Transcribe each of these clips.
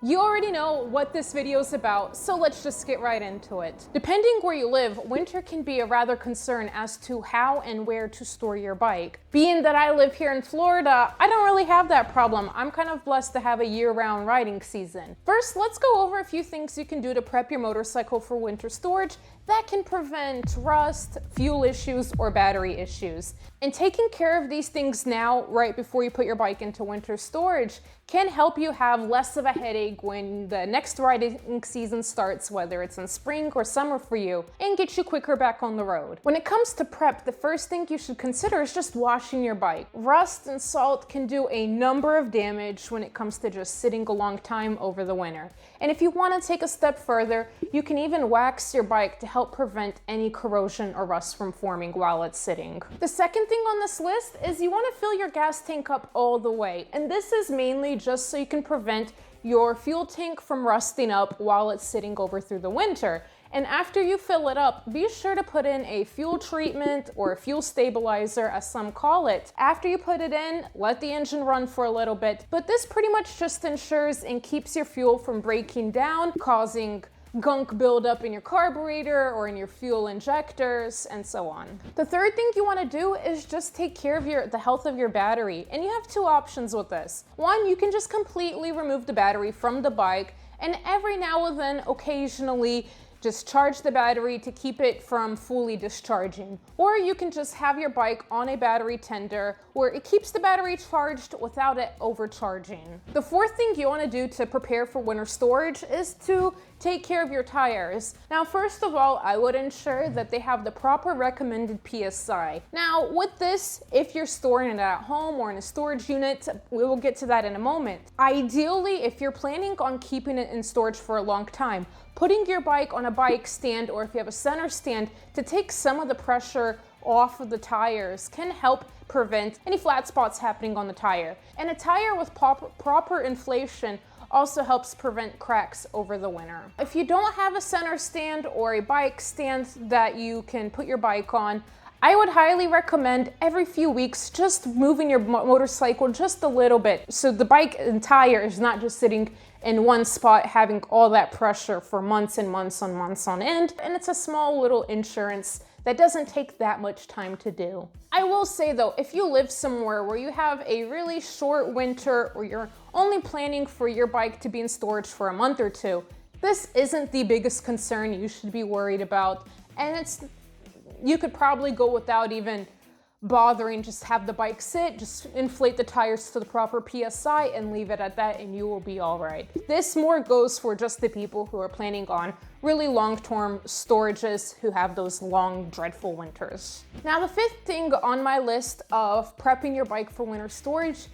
You already know what this video is about, so let's just get right into it. Depending where you live, winter can be a rather concern as to how and where to store your bike. Being that I live here in Florida, I don't really have that problem. I'm kind of blessed to have a year-round riding season. First, let's go over a few things you can do to prep your motorcycle for winter storage that can prevent rust, fuel issues, or battery issues. And taking care of these things now, right before you put your bike into winter storage, can help you have less of a headache when the next riding season starts, whether it's in spring or summer for you, and get you quicker back on the road. When it comes to prep, the first thing you should consider is just washing your bike. Rust and salt can do a number of damage when it comes to just sitting a long time over the winter. And if you want to take a step further, you can even wax your bike to help prevent any corrosion or rust from forming while it's sitting. The second thing on this list is you want to fill your gas tank up all the way. And this is mainly just so you can prevent your fuel tank from rusting up while it's sitting over through the winter. And after you fill it up, be sure to put in a fuel treatment or a fuel stabilizer, as some call it. After you put it in, let the engine run for a little bit, but this pretty much just ensures and keeps your fuel from breaking down, causing gunk buildup in your carburetor or in your fuel injectors, and so on. The third thing you want to do is just take care of the health of your battery. And you have two options with this. One, you can just completely remove the battery from the bike, and every now and then, occasionally, just charge the battery to keep it from fully discharging. Or you can just have your bike on a battery tender where it keeps the battery charged without it overcharging. The fourth thing you want to do to prepare for winter storage is to take care of your tires. Now, first of all, I would ensure that they have the proper recommended PSI. Now, with this, if you're storing it at home or in a storage unit, we will get to that in a moment. Ideally, if you're planning on keeping it in storage for a long time, putting your bike on a bike stand, or if you have a center stand, to take some of the pressure off of the tires can help prevent any flat spots happening on the tire. And a tire with proper inflation also helps prevent cracks over the winter. If you don't have a center stand or a bike stand that you can put your bike on, I would highly recommend every few weeks just moving your motorcycle just a little bit, so the bike and tire is not just sitting in one spot having all that pressure for months and months and months on end. And it's a small little insurance that doesn't take that much time to do. I will say though, if you live somewhere where you have a really short winter or you're only planning for your bike to be in storage for a month or two, this isn't the biggest concern you should be worried about. And you could probably go without even bothering, just have the bike sit, just inflate the tires to the proper PSI and leave it at that, and you will be all right. This more goes for just the people who are planning on really long-term storages, who have those long, dreadful winters. Now, the fifth thing on my list of prepping your bike for winter storage,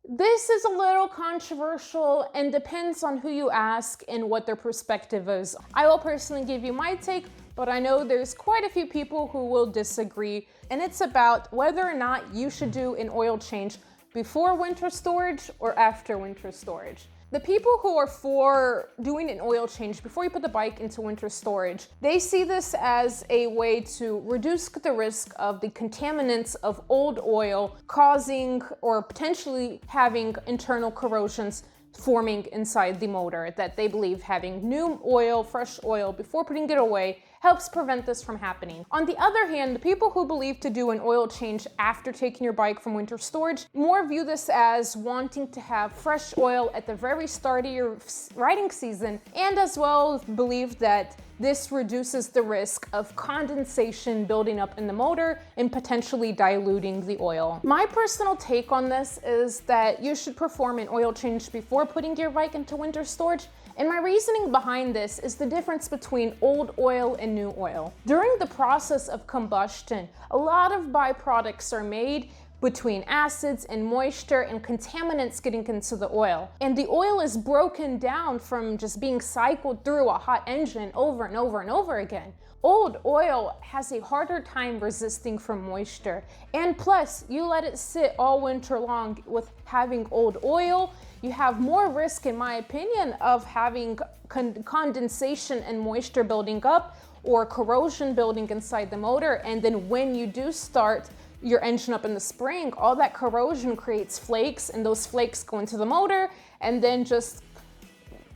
this is a little controversial and depends on who you ask and what their perspective is. I will personally give you my take, but I know there's quite a few people who will disagree, and it's about whether or not you should do an oil change before winter storage or after winter storage. The people who are for doing an oil change before you put the bike into winter storage, they see this as a way to reduce the risk of the contaminants of old oil causing or potentially having internal corrosions forming inside the motor, that they believe having new oil, fresh oil, before putting it away helps prevent this from happening. On the other hand, the people who believe to do an oil change after taking your bike from winter storage more view this as wanting to have fresh oil at the very start of your riding season, and as well believe that this reduces the risk of condensation building up in the motor and potentially diluting the oil. My personal take on this is that you should perform an oil change before putting your bike into winter storage. And my reasoning behind this is the difference between old oil and new oil. During the process of combustion, a lot of byproducts are made between acids and moisture and contaminants getting into the oil. And the oil is broken down from just being cycled through a hot engine over and over and over again. Old oil has a harder time resisting from moisture. And plus, you let it sit all winter long with having old oil, you have more risk, in my opinion, of having condensation and moisture building up or corrosion building inside the motor. And then when you do start your engine up in the spring, all that corrosion creates flakes, and those flakes go into the motor and then just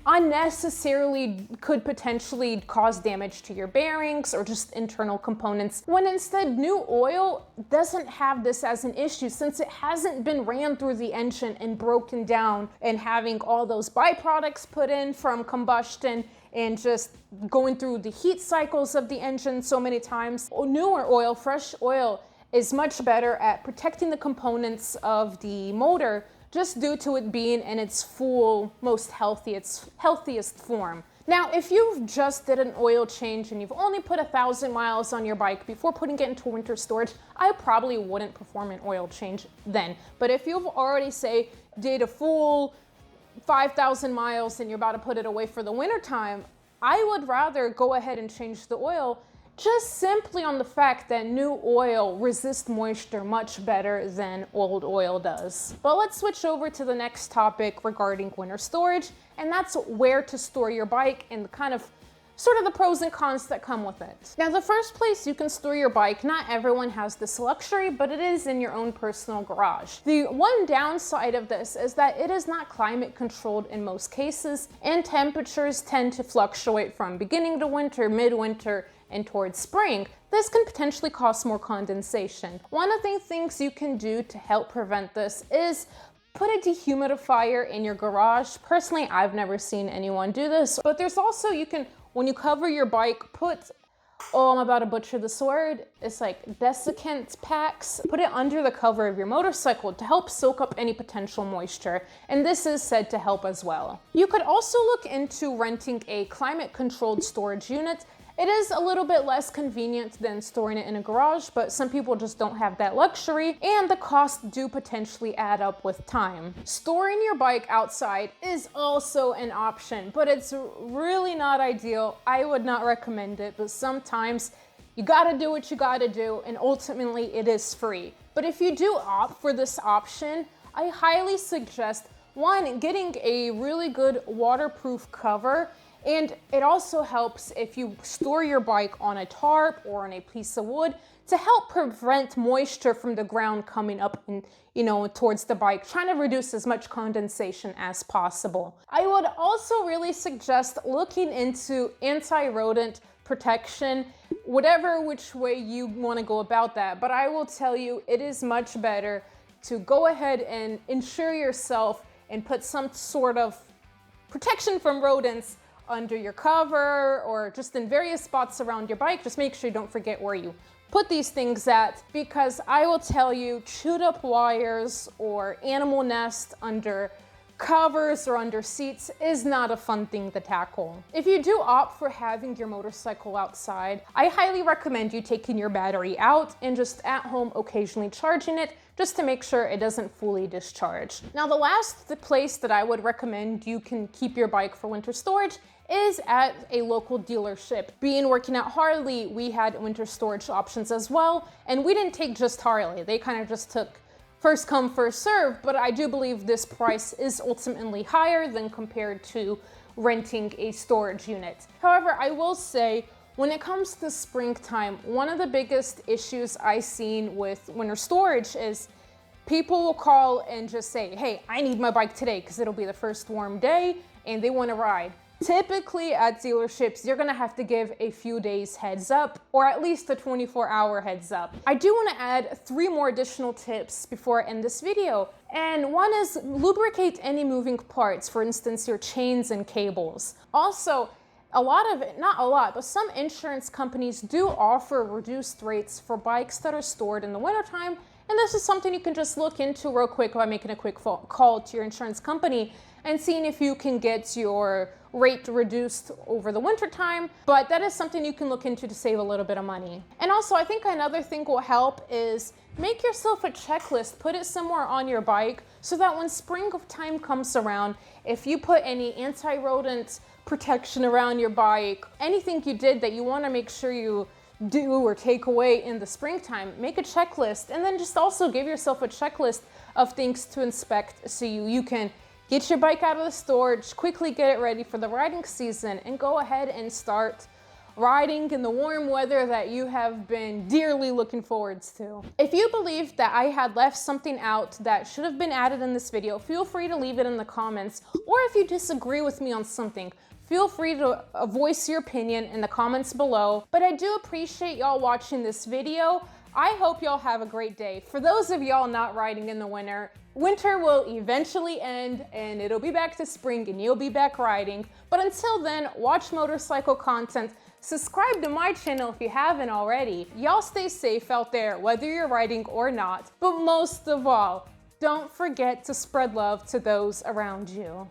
unnecessarily could potentially cause damage to your bearings or just internal components, when instead new oil doesn't have this as an issue, since it hasn't been ran through the engine and broken down and having all those byproducts put in from combustion and just going through the heat cycles of the engine so many times. Newer oil, fresh oil, is much better at protecting the components of the motor, just due to it being in its full, healthiest form. Now, if you've just did an oil change and you've only put 1,000 miles on your bike before putting it into winter storage, I probably wouldn't perform an oil change then. But if you've already, say, did a full 5,000 miles and you're about to put it away for the winter time, I would rather go ahead and change the oil, just simply on the fact that new oil resists moisture much better than old oil does. But let's switch over to the next topic regarding winter storage, and that's where to store your bike and sort of the pros and cons that come with it. Now, the first place you can store your bike, not everyone has this luxury, but it is in your own personal garage. The one downside of this is that it is not climate controlled in most cases, and temperatures tend to fluctuate from beginning to winter, midwinter, and towards spring. This can potentially cause more condensation. One of the things you can do to help prevent this is put a dehumidifier in your garage. Personally, I've never seen anyone do this, but there's also, when you cover your bike, I'm about to butcher this word. It's like desiccant packs. Put it under the cover of your motorcycle to help soak up any potential moisture. And this is said to help as well. You could also look into renting a climate controlled storage unit. It is a little bit less convenient than storing it in a garage, but some people just don't have that luxury, and the costs do potentially add up with time. Storing your bike outside is also an option, but it's really not ideal. I would not recommend it, but sometimes you gotta do what you gotta do, and ultimately it is free. But if you do opt for this option, I highly suggest, one, getting a really good waterproof cover. And it also helps if you store your bike on a tarp or on a piece of wood to help prevent moisture from the ground coming up and, towards the bike, trying to reduce as much condensation as possible. I would also really suggest looking into anti-rodent protection, which way you want to go about that. But I will tell you, it is much better to go ahead and insure yourself and put some sort of protection from rodents under your cover or just in various spots around your bike. Just make sure you don't forget where you put these things at, because I will tell you, chewed up wires or animal nest under covers or under seats is not a fun thing to tackle. If you do opt for having your motorcycle outside, I highly recommend you taking your battery out and just at home occasionally charging it, just to make sure it doesn't fully discharge. Now, the last place that I would recommend you can keep your bike for winter storage is at a local dealership. Working at Harley, we had winter storage options as well, and we didn't take just Harley. They kind of just took first come, first serve, but I do believe this price is ultimately higher than compared to renting a storage unit. However, I will say, when it comes to springtime, one of the biggest issues I've seen with winter storage is people will call and just say, hey, I need my bike today because it'll be the first warm day and they want to ride. Typically at dealerships, you're gonna have to give a few days heads up, or at least a 24-hour heads up. I do wanna add 3 more additional tips before I end this video. And one is lubricate any moving parts, for instance, your chains and cables. Also, not a lot, but some insurance companies do offer reduced rates for bikes that are stored in the wintertime. And this is something you can just look into real quick by making a quick phone call to your insurance company and seeing if you can get your rate reduced over the winter time. But that is something you can look into to save a little bit of money. And also, I think another thing will help is make yourself a checklist, put it somewhere on your bike so that when springtime comes around, if you put any anti-rodent protection around your bike, anything you did that you want to make sure you do or take away in the springtime, make a checklist, and then just also give yourself a checklist of things to inspect so you can get your bike out of the storage, quickly get it ready for the riding season, and go ahead and start riding in the warm weather that you have been dearly looking forward to. If you believe that I had left something out that should have been added in this video, feel free to leave it in the comments. Or if you disagree with me on something, feel free to voice your opinion in the comments below. But I do appreciate y'all watching this video. I hope y'all have a great day. For those of y'all not riding in the winter, winter will eventually end and it'll be back to spring and you'll be back riding. But until then, watch motorcycle content. Subscribe to my channel if you haven't already. Y'all stay safe out there, whether you're riding or not. But most of all, don't forget to spread love to those around you.